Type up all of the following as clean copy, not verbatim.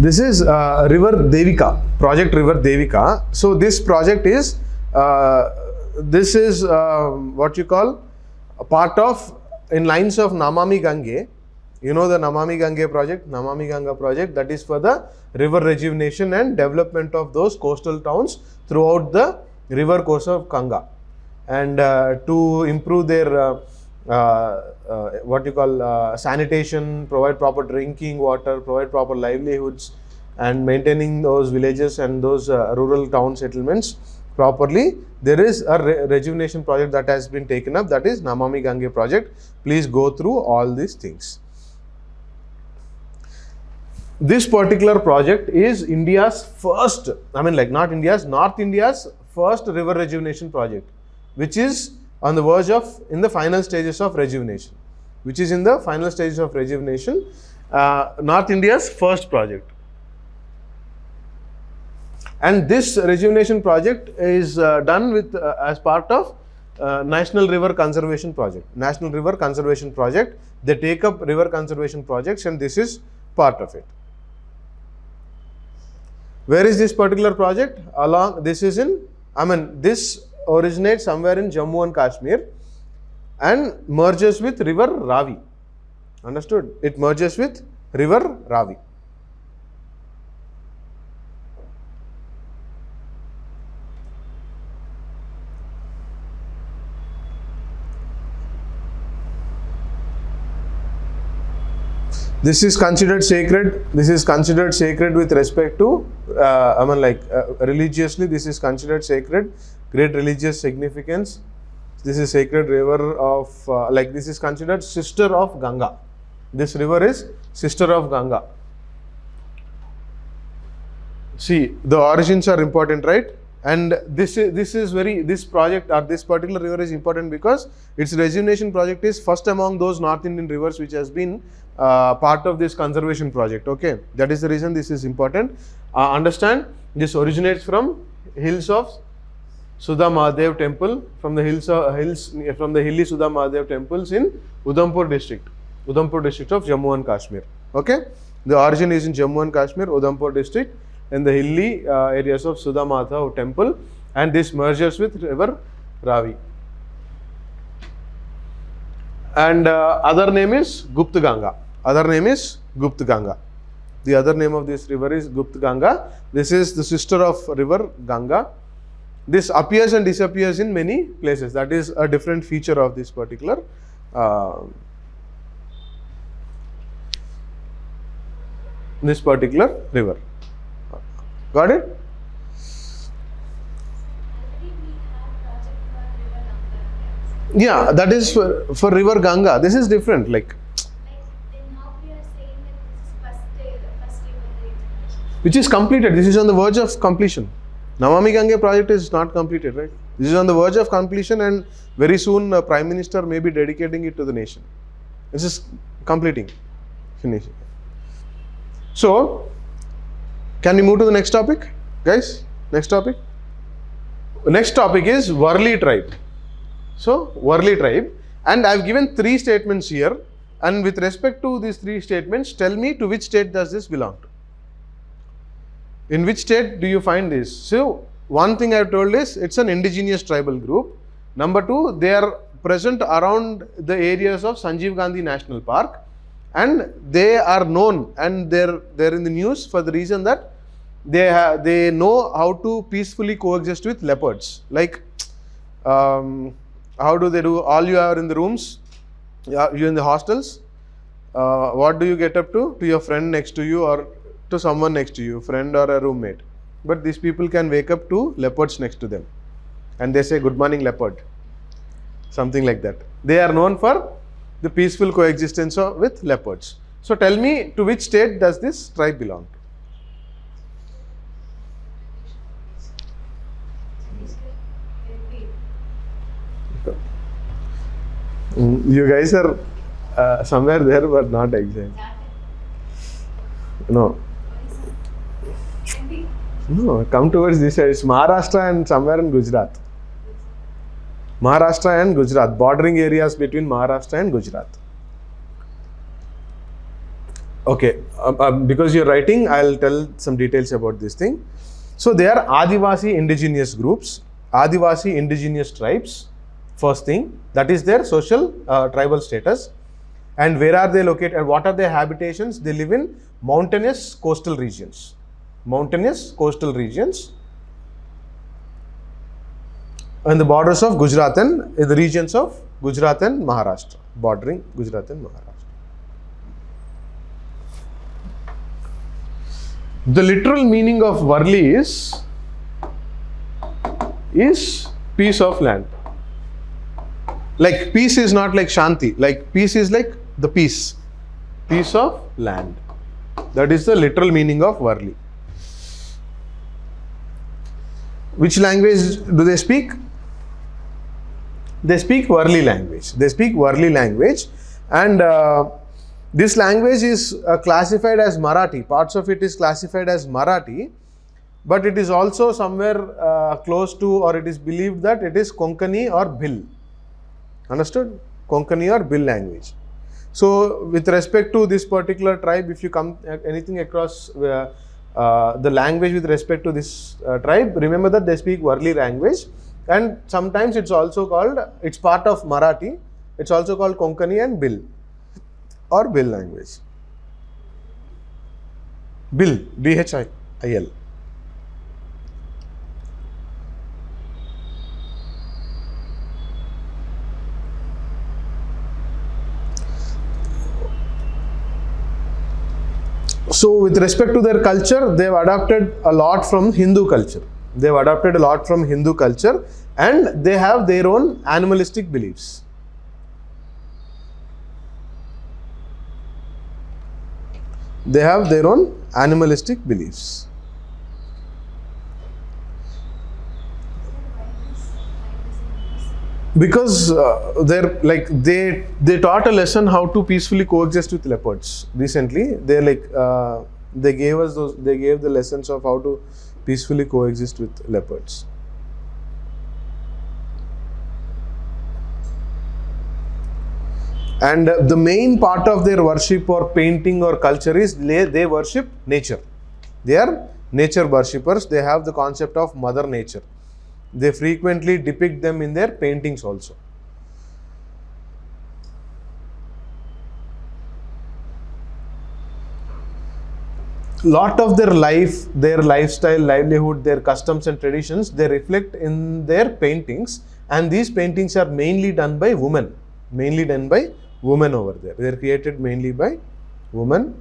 This is River Devika, project River Devika. So this project is what you call a part of in lines of Namami Gange. You know the Namami Gange project, Namami Ganga project, that is for the river rejuvenation and development of those coastal towns throughout the river course of Ganga, and to improve their what you call sanitation, provide proper drinking water, provide proper livelihoods, and maintaining those villages and those rural town settlements properly. There is a rejuvenation project that has been taken up, that is Namami Gange project. Please go through all these things. This particular project is India's first, not India's, North India's first river rejuvenation project, which is on the verge of, in the final stages of rejuvenation, North India's first project. And this rejuvenation project is done with as part of National River Conservation Project. They take up river conservation projects, and this is part of it. Where is this particular project? This originates somewhere in Jammu and Kashmir and merges with river Ravi. Understood? It merges with river Ravi. This is considered sacred. This is considered sacred with respect to, religiously, this is considered sacred, great religious significance. This is sacred river of, this is considered sister of Ganga. This river is sister of Ganga. See, the origins are important, right? And this project or this particular river is important because its rejuvenation project is first among those North Indian rivers which has been part of this conservation project. Okay, that is the reason this is important. Understand, this originates from hills of Sudha Mahadev temple, from the hilly Sudha Mahadev temples in Udhampur district of Jammu and Kashmir. Okay, the origin is in Jammu and Kashmir, Udhampur district, in the hilly areas of Sudha Mahadev temple, and this merges with river Ravi. And other name is Gupta Ganga. The other name of this river is Gupta Ganga. This is the sister of river Ganga. This appears and disappears in many places. That is a different feature of this particular river. Got it? Yeah, that is for river Ganga. This is different. Then how we are saying that this is first stable, which is completed. This is on the verge of completion. Namami Gange project is not completed, right? This is on the verge of completion, and very soon Prime Minister may be dedicating it to the nation. This is completing, finishing. So, can we move to the next topic, guys? Next topic is Worli tribe. So, Worli tribe, and I have given 3 statements here, and with respect to these 3 statements, tell me to which state does this belong to? In which state do you find this? So, one thing I have told is it's an indigenous tribal group. Number 2, they are present around the areas of Sanjeev Gandhi National Park, and they are known, and they're in the news for the reason that they know how to peacefully coexist with leopards. Like, how do they do? All you are in the rooms, you in the hostels. What do you get up to? To your friend next to you or to someone next to you, friend or a roommate. But these people can wake up to leopards next to them, and they say, "Good morning, leopard." Something like that. They are known for the peaceful coexistence with leopards. So tell me, to which state does this tribe belong to? You guys are somewhere there, but not exactly. No, come towards this side. It's Maharashtra and somewhere in Gujarat. Bordering areas between Maharashtra and Gujarat. Okay, because you're writing, I'll tell some details about this thing. So they are Adivasi indigenous groups, Adivasi indigenous tribes, first thing, that is their social tribal status. And where are they located and what are their habitations? They live in mountainous coastal regions. Mountainous coastal regions on the borders of Gujarat and in the regions of Gujarat and Maharashtra, bordering Gujarat and Maharashtra. The literal meaning of Varli is piece of land. Like peace is not like Shanti, like peace is like the piece of land. That is the literal meaning of Varli. Which language do they speak? They speak Varli language. They speak Varli language, and this language is classified as Marathi. Parts of it is classified as Marathi, but it is also somewhere close to, or it is believed that it is Konkani or Bhil. Understood? Konkani or Bhil language. So, with respect to this particular tribe, if you come anything across the language with respect to this tribe, remember that they speak Varli language, and sometimes it's also called, it's part of Marathi, it's also called Konkani and Bhil or Bhil language. Bhil, B-H-I-L. So, with respect to their culture, they have adapted a lot from Hindu culture. They have adapted a lot from Hindu culture, and they have their own animalistic beliefs. They have their own animalistic beliefs. Because they're like they taught a lesson how to peacefully coexist with leopards. Recently, they gave the lessons of how to peacefully coexist with leopards. And the main part of their worship or painting or culture is they worship nature. They are nature worshippers. They have the concept of Mother Nature. They frequently depict them in their paintings also. Lot of their life, their lifestyle, livelihood, their customs and traditions, they reflect in their paintings, and these paintings are mainly done by women. Mainly done by women over there. They are created mainly by women.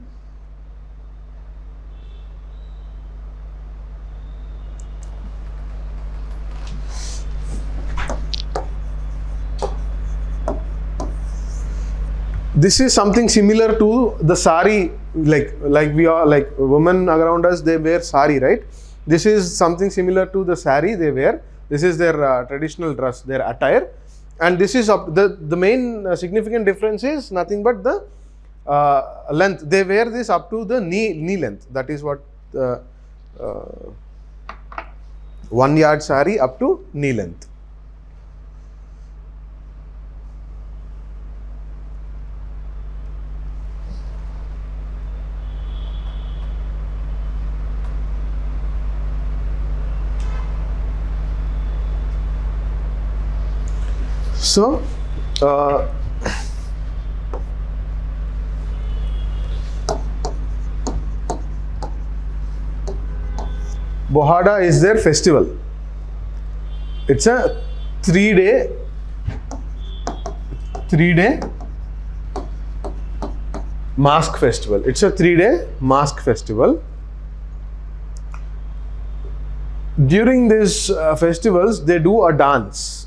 This is something similar to the sari, like we are, like women around us, they wear sari, right? This is something similar to the sari they wear. This is their traditional dress, their attire, and this is the main significant difference is nothing but the length. They wear this up to the knee length. That is what 1 yard sari up to knee length. So, Bohada is their festival. It's a 3-day mask festival. It's a 3-day mask festival. During these festivals, they do a dance.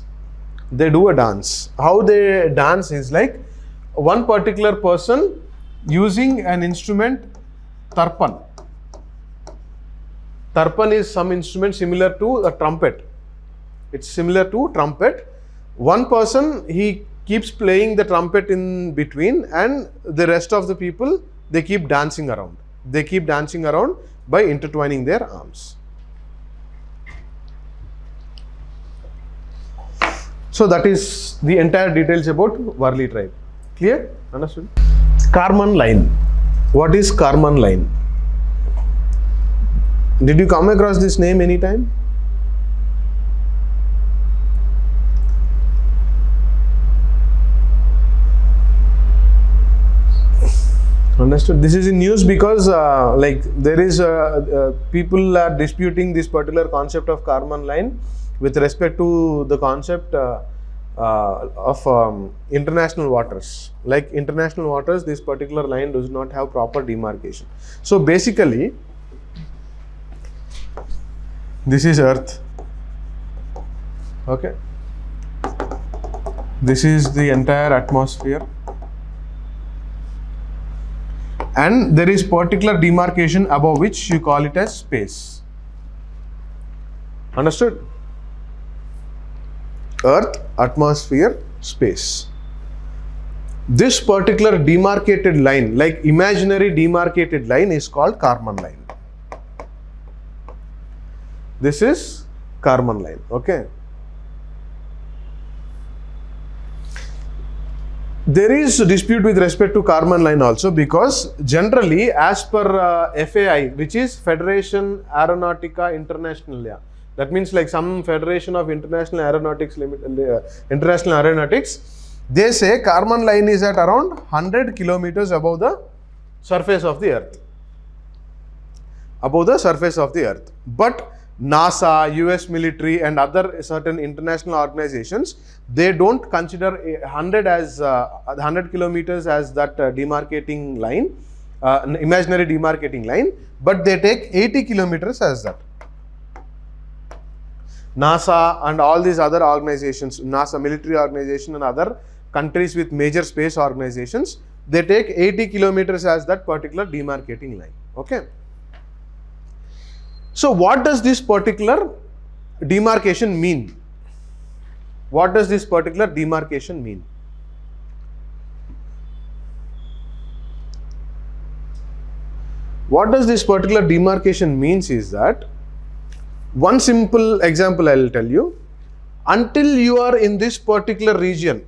How they dance is like one particular person using an instrument, tarpan. Tarpan is some instrument similar to a trumpet. It's similar to trumpet. One person, he keeps playing the trumpet in between, and the rest of the people, they keep dancing around. They keep dancing around by intertwining their arms. So that is the entire details about Varli tribe. Clear? Understood? Karman line. What is Karman line? Did you come across this name anytime? Understood. This is in news because like there is people are disputing this particular concept of Karman line with respect to the concept of international waters. Like international waters, this particular line does not have proper demarcation. So basically, this is Earth. Okay. This is the entire atmosphere. And there is particular demarcation above which you call it as space. Understood? Earth, atmosphere, space. This particular demarcated line, like imaginary demarcated line, is called Karman line. This is Karman line. Okay. There is a dispute with respect to Karman line also, because generally as per FAI, which is Federation Aeronautica Internationalia, that means like some federation of international aeronautics international aeronautics, they say Karman line is at around 100 kilometers above the surface of the earth. Above the surface of the earth. But NASA, US military and other certain international organizations, they don't consider 100 kilometers as that demarcating line, imaginary demarcating line, but they take 80 kilometers as that. NASA and all these other organizations, NASA military organization and other countries with major space organizations, they take 80 kilometers as that particular demarcating line. Okay. So what does this particular demarcation mean? What does this particular demarcation mean? What does this particular demarcation means is that, one simple example I will tell you, until you are in this particular region,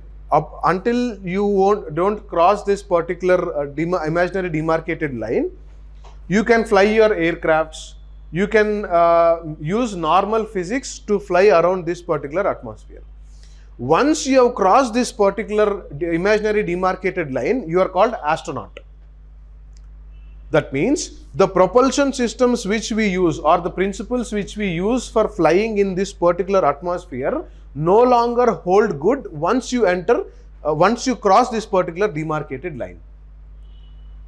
until you don't cross this particular imaginary demarcated line, you can fly your aircrafts. You can use normal physics to fly around this particular atmosphere. Once you have crossed this particular imaginary demarcated line, you are called astronaut. That means the propulsion systems which we use, or the principles which we use for flying in this particular atmosphere, no longer hold good once you enter, once you cross this particular demarcated line.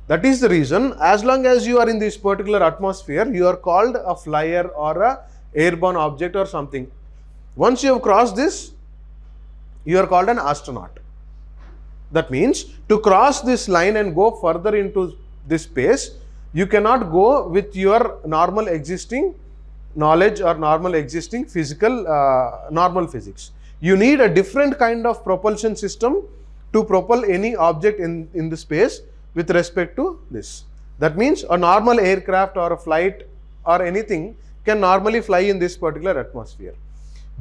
That is the reason, as long as you are in this particular atmosphere, you are called a flyer or a airborne object or something. Once you have crossed this, you are called an astronaut. That means to cross this line and go further into this space, you cannot go with your normal existing knowledge or normal existing physical, normal physics. You need a different kind of propulsion system to propel any object in the space with respect to this. That means a normal aircraft or a flight or anything can normally fly in this particular atmosphere.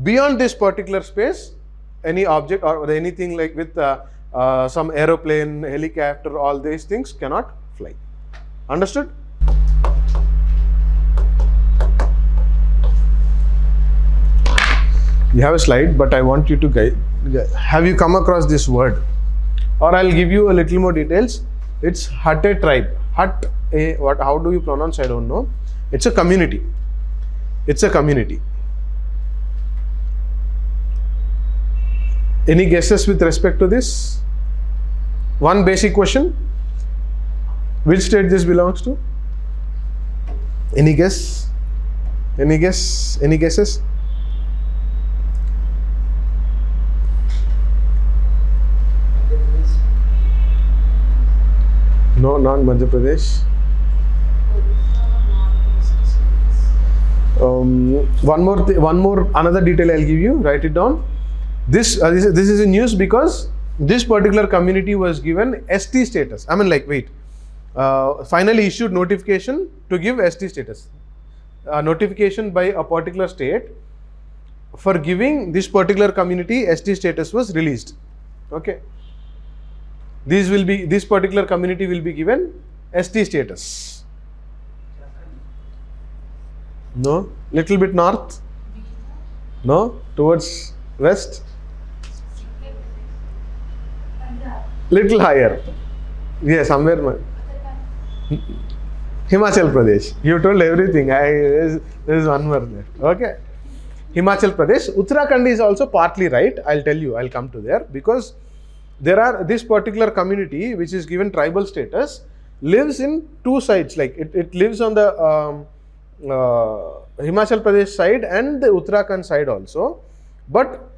Beyond this particular space, any object or anything like with some aeroplane, helicopter, all these things cannot fly. Understood? You have a slide, but I want you to guide. Have you come across this word? Or I'll give you a little more details. It's Hate tribe. How do you pronounce? I don't know. It's a community. It's a community. Any guesses with respect to this? One basic question. Which state this belongs to? Any guess? Any guess? Any guesses? No, not Madhya Pradesh. Another detail I'll give you. Write it down. This is in news because this particular community was given ST status. I mean, like, wait. Finally issued notification to give ST status. Notification by a particular state for giving this particular community ST status was released. Okay. This particular community will be given ST status. No? Little bit north? No? Towards west? Little higher. Yes, somewhere. Himachal Pradesh. You told everything. There is one more there. Okay. Himachal Pradesh. Uttarakhand is also partly right. I'll tell you. I'll come to there because there are this particular community which is given tribal status lives in two sides. Like it lives on the Himachal Pradesh side and the Uttarakhand side also. But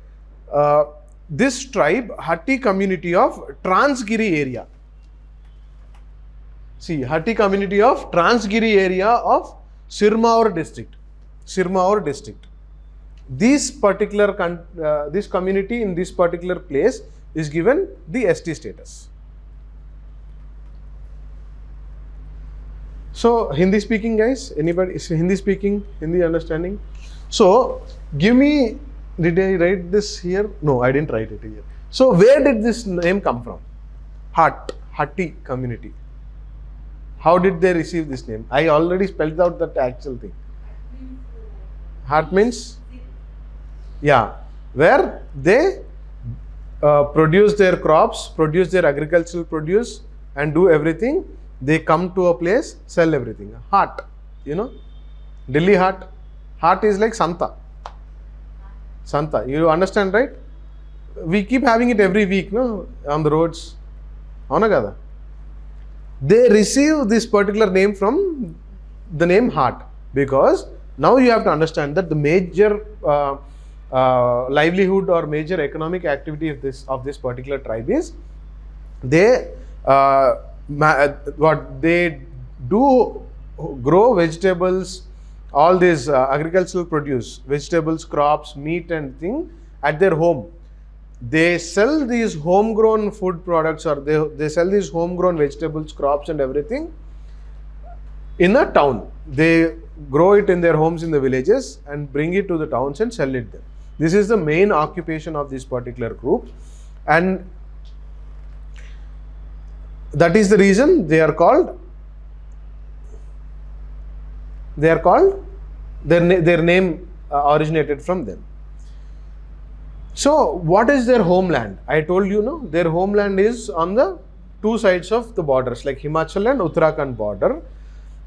this tribe, Hatti community of Transgiri area. See, Hatti community of Transgiri area of Sirmaur district. Sirmaur district. This particular this community in this particular place is given the ST status. So, Hindi speaking guys, anybody is Hindi speaking, Hindi understanding? So, give me, did I write this here? No, I didn't write it here. So, where did this name come from? Hatti community. How did they receive this name? I already spelled out that actual thing. Hat means? Yeah, where they produce their crops, produce their agricultural produce and do everything. They come to a place, sell everything. Hat, you know, Delhi hat. Hat is like Santa. Santa, you understand, right? We keep having it every week, no, on the roads. Avuna. They receive this particular name from the name Hat because now you have to understand that the major livelihood or major economic activity of this particular tribe is they what they do grow vegetables, all these agricultural produce, vegetables, crops, meat and thing at their home. They sell these homegrown food products or they sell these homegrown vegetables, crops and everything in a town. They grow it in their homes in the villages and bring it to the towns and sell it there. This is the main occupation of this particular group, and that is the reason they are called, their name originated from them. So, what is their homeland? I told you, no, their homeland is on the two sides of the borders, like Himachal and Uttarakhand border.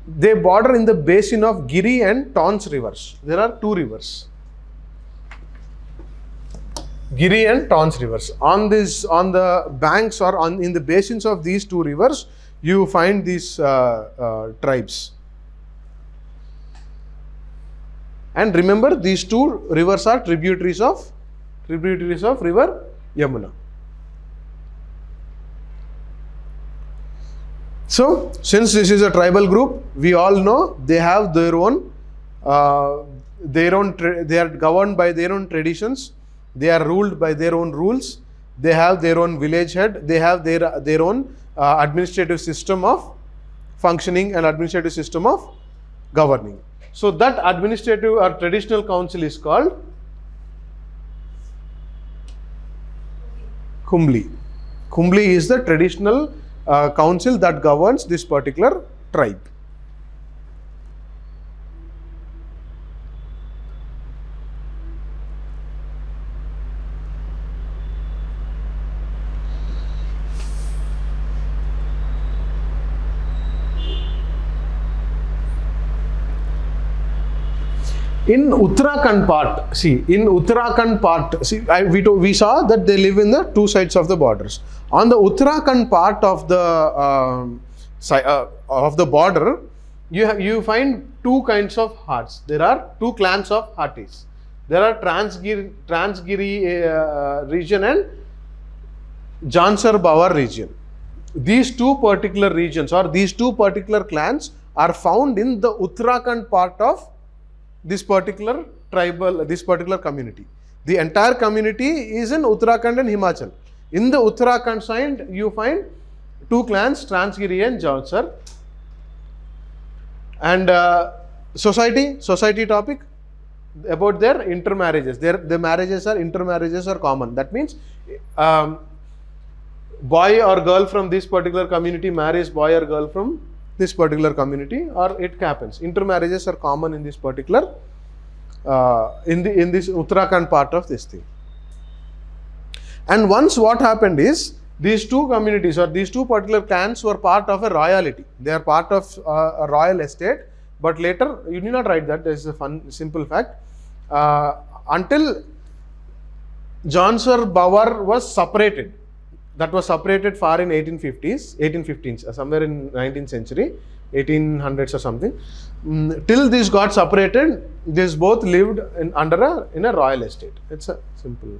They border in the basin of Giri and Tons rivers. There are two rivers, Giri and Tons rivers. On the banks or in the basins of these two rivers, you find these tribes. And remember, these two rivers are tributaries of river Yamuna. So, since this is a tribal group, we all know they have their own, they are governed by their own traditions, they are ruled by their own rules, they have their own village head, they have their own administrative system of functioning and administrative system of governing. So, that administrative or traditional council is called Kumbli. Kumbli is the traditional council that governs this particular tribe. In Uttarakhand part, we saw that they live in the two sides of the borders. On the Uttarakhand part of the border, you find two kinds of Hats. There are two clans of Hattis. There are Transgiri region and Jansar Bawar region. These two particular regions or these two particular clans are found in the Uttarakhand part of this particular community. The entire community is in Uttarakhand and Himachal. In the Uttarakhand side, you find two clans, Transgiri and Jansar. And society topic about their intermarriages. The marriages are intermarriages are common. That means boy or girl from this particular community marries boy or girl from this particular community, or it happens. Intermarriages are common in this particular in this Uttarakhand part of this thing. And once what happened is, these two communities or these two particular clans were part of a royalty. They are part of a royal estate, but later, you need not write that, there is a simple fact. Until Janswar Bawar was separated, that was separated far in 1815s, somewhere in 19th century, 1800s or something. Till this got separated, this both lived in a royal estate. It's a simple